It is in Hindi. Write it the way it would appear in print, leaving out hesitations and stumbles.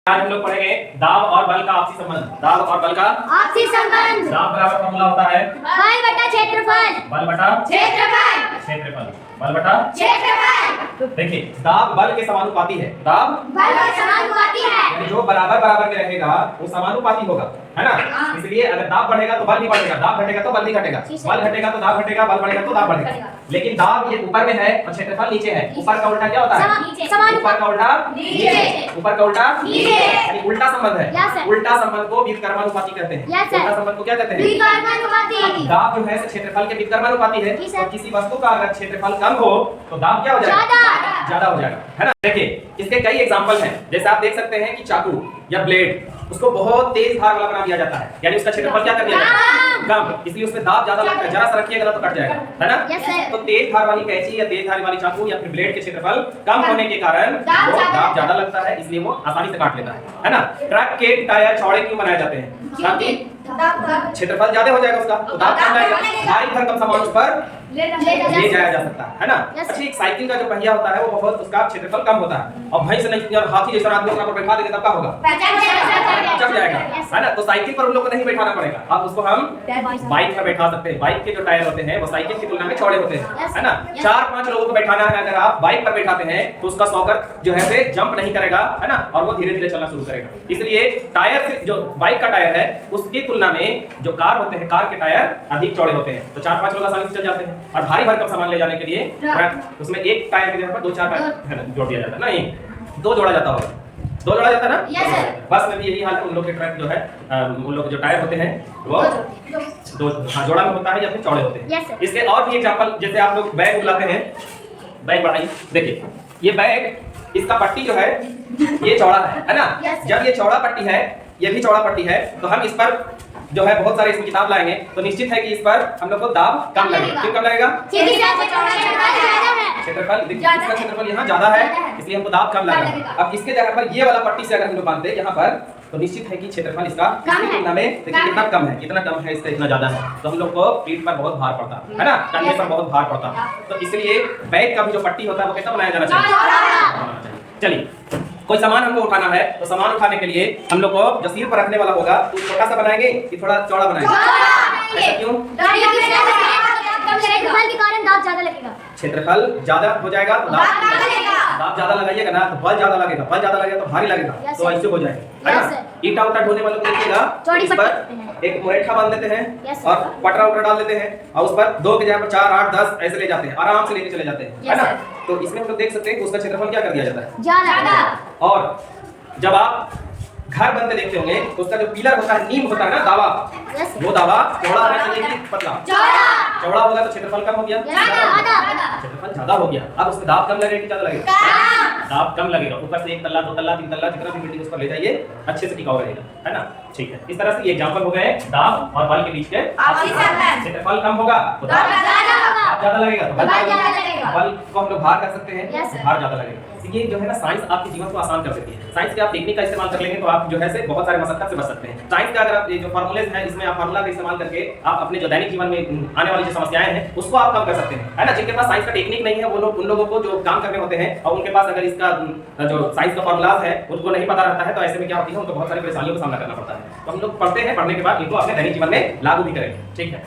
आज हम लोग पढ़ेंगे दाब और बल का आपसी संबंध। दाब और बल का आपसी संबंध। दाब बराबर फॉर्मूला होता है बल बटा क्षेत्रफल। बल बटा क्षेत्रफल। क्षेत्रफल। बल बटा क्षेत्रफल। देखिए दाब बल के समानुपाती है। दाब बल के समानुपाती है। यानी जो बराबर बराबर में रहेगा वो समानुपाती होगा, है ना। इसलिए अगर दाब बढ़ेगा तो बल भी बढ़ेगा, दाब घटेगा तो बल भी घटेगा, बल घटेगा तो दाब घटेगा, बल बढ़ेगा तो दाब बढ़ेगा। लेकिन दाब ये ऊपर में है और क्षेत्रफल नीचे है। ऊपर का उल्टा क्या होता है? ऊपर का उल्टा नीचे, ऊपर का उल्टा नीचे, यानी उल्टा संबंध है। उल्टा संबंध को व्युत्क्रमानुपाती कहते हैं। उल्टा संबंध को क्या कहते हैं? व्युत्क्रमानुपाती। दाब जो है क्षेत्रफल के व्युत्क्रमानुपाती है। तो किसी वस्तु का अगर क्षेत्रफल कम हो तो दाब क्या हो जाएगा? ज्यादा हो जाएगा, है ना। देखिए इसके कई एग्जांपल हैं। जैसे आप देख सकते हैं कि चाकू या ब्लेड उसको बहुत तेज धार वाला बना दिया जाता है, यानी उसका क्षेत्रफल क्या कर दिया जाता है? कम, इसलिए उसमें दाब ज्यादा लगता है। जरा सा रखिएगा तो कट जाएगा, है ना। तो तेज धार वाली कैंची या तेज धार वाली चाकू या फिर ब्लेड के क्षेत्रफल कम होने के कारण वो दाब ज्यादा लगता है, इसलिए वो आसानी से काट लेता है ना। ट्रक के टायर चौड़े क्यों बनाए जाते हैं? ताकि क्षेत्रफल ज्यादा हो जाएगा उसका, तो दाब कम लगेगा। भारी भरकम सामान उस पर ले जाया जा सकता है ना। अच्छा एक साइकिल का जो पहिया होता है वो बहुत उसका क्षेत्रफल कम होता है, और भैंस नहीं और हाथी जैसा आदमी पर बैठा देंगे तब क्या होगा? चक जाएगा, है ना। तो साइकिल पर उन लोग को नहीं बैठाना पड़ेगा, अब उसको हम बाइक पर बैठा सकते हैं। बाइक के जो टायर होते हैं वो साइकिल की तुलना में चौड़े होते हैं, है ना। 4-5 लोगों को बैठाना है, अगर आप बाइक पर बैठाते हैं तो उसका सॉकर जो है से जंप नहीं करेगा, है ना, और वो धीरे धीरे चलना शुरू करेगा। इसलिए टायर से जो बाइक का टायर है उसकी तुलना में जो कार होते हैं, कार के टायर अधिक चौड़े होते हैं, तो 4-5 लोग आसानी से चल जाते हैं। और भारी भरकम सामान ले जाने के लिए उसमें एक टायर की जगह पर 2-4 टायर जोड़ दिया जाता है, नहीं 2 जोड़ा जाता होगा, 2 जोड़ा जाता है ना। बस में भी यही हाल है। उन लोग के ट्रक जो है उन लोग के जो टायर होते हैं वो 2 जोड़ा में होता है या फिर चौड़े होते हैं। इसके और भी एग्जांपल, जैसे आप लोग बैग बुलाते हैं, बैग बढ़ाइए। देखिए ये बैग, इसका पट्टी जो है ये चौड़ा है ना। जब ये चौड़ा पट्टी है, ये भी चौड़ा पट्टी है, तो हम इस पर जो है बहुत सारे इसमें किताब लाएंगे तो निश्चित है कि इस पर हम लोग को दाब कम लगेगा। क्यों कम लगेगा? क्षेत्रफल, देखिए इसका क्षेत्रफल यहाँ ज्यादा है इसलिए हमको दाब कम लगेगा। अब इसके जगह पर ये वाला पट्टी से अगर हम लोग बांधते हैं यहाँ पर तो निश्चित है कि क्षेत्रफल इसका तुलना में देखिए कितना कम है, इतना कम है, इसका इतना ज्यादा है, तो हम लोग को पीठ पर बहुत भार पड़ता है ना, कंधे पर बहुत भार पड़ता है। तो इसलिए बैग का भी जो पट्टी होता है वो कैसा बनाया जाना चाहिए? चलिए कोई सामान हमको उठाना है तो सामान उठाने के लिए हम लोग को जो सिर पर रखने वाला होगा तो छोटा सा बनाएंगे कि थोड़ा चौड़ा बनाएंगे? ऐसा क्यों? क्षेत्रफल के कारण दाब ज्यादा लगेगा। क्षेत्रफल ज्यादा हो जाएगा तो दाब ज्यादा लगाइएगा ना तो बल ज्यादा लगेगा, बल ज्यादा लगेगा तो भारी लगेगा, तो ऐसे हो जाएगा, है ना। ईटा उटा ढोने वालों को देखिएगा इस पर एक मुरेठा बांध देते हैं और पटरा उटरा डाल देते हैं और उस पर 2 के जगह पर 4, 8, 10 ऐसे ले जाते हैं, आराम से लेके चले जाते हैं, है ना। तो इसमें हम लोग देख सकते हैं कि उसका क्षेत्रफल क्या कर दिया जाता है? ज्यादा। और जब आप घर बनते देखते होंगे तो उसका जो पिलर होता है, नींव होता है ना, दावा, वो दावा चौड़ा होना चाहिए कि पतला? चौड़ा होगा तो क्षेत्रफल कम हो गया, क्षेत्रफल ज्यादा हो गया। अब उसमें दाब कम लगेगा कि ज्यादा लगेगा? दाब कम लगेगा। ऊपर से 1 तल्ला 2 तल्ला 3 तल्ला जितना भी बिल्डिंग उस पर ले जाइए अच्छे से टिकाऊ रहेगा, है ना। ठीक है, इस तरह से ये एग्जांपल हो गए दाब और बल के बीच के। क्षेत्रफल कम होगा तो दाब ज्यादा लगेगा, तो बल को हम लोग भार कर सकते हैं, भार ज्यादा लगेगा। ये जो है ना साइंस आपके जीवन को आसान कर देती है। साइंस के आप टेक्निक का इस्तेमाल कर लेंगे तो आप जो है से बहुत सारे मशक्कत से बच सकते हैं। साइंस का अगर आप ये जो फार्मूलेज हैं इसमें आप फार्मूला का इस्तेमाल करके आप अपने जो दैनिक जीवन में आने वाली जो समस्याएं हैं उसको आप कम कर सकते हैं, है ना। जिनके पास साइंस का टेक्निक नहीं है वो लोग, उन लोगों को जो काम करने होते हैं और उनके पास अगर इसका जो साइंस का फार्मूलाज है उनको नहीं पता रहता है तो ऐसे में क्या होती है, उनको बहुत सारी परेशानियों का सामना करना पड़ता है। तो हम लोग पढ़ते हैं, पढ़ने के बाद इनको अपने दैनिक जीवन में लागू भी करेंगे, ठीक है।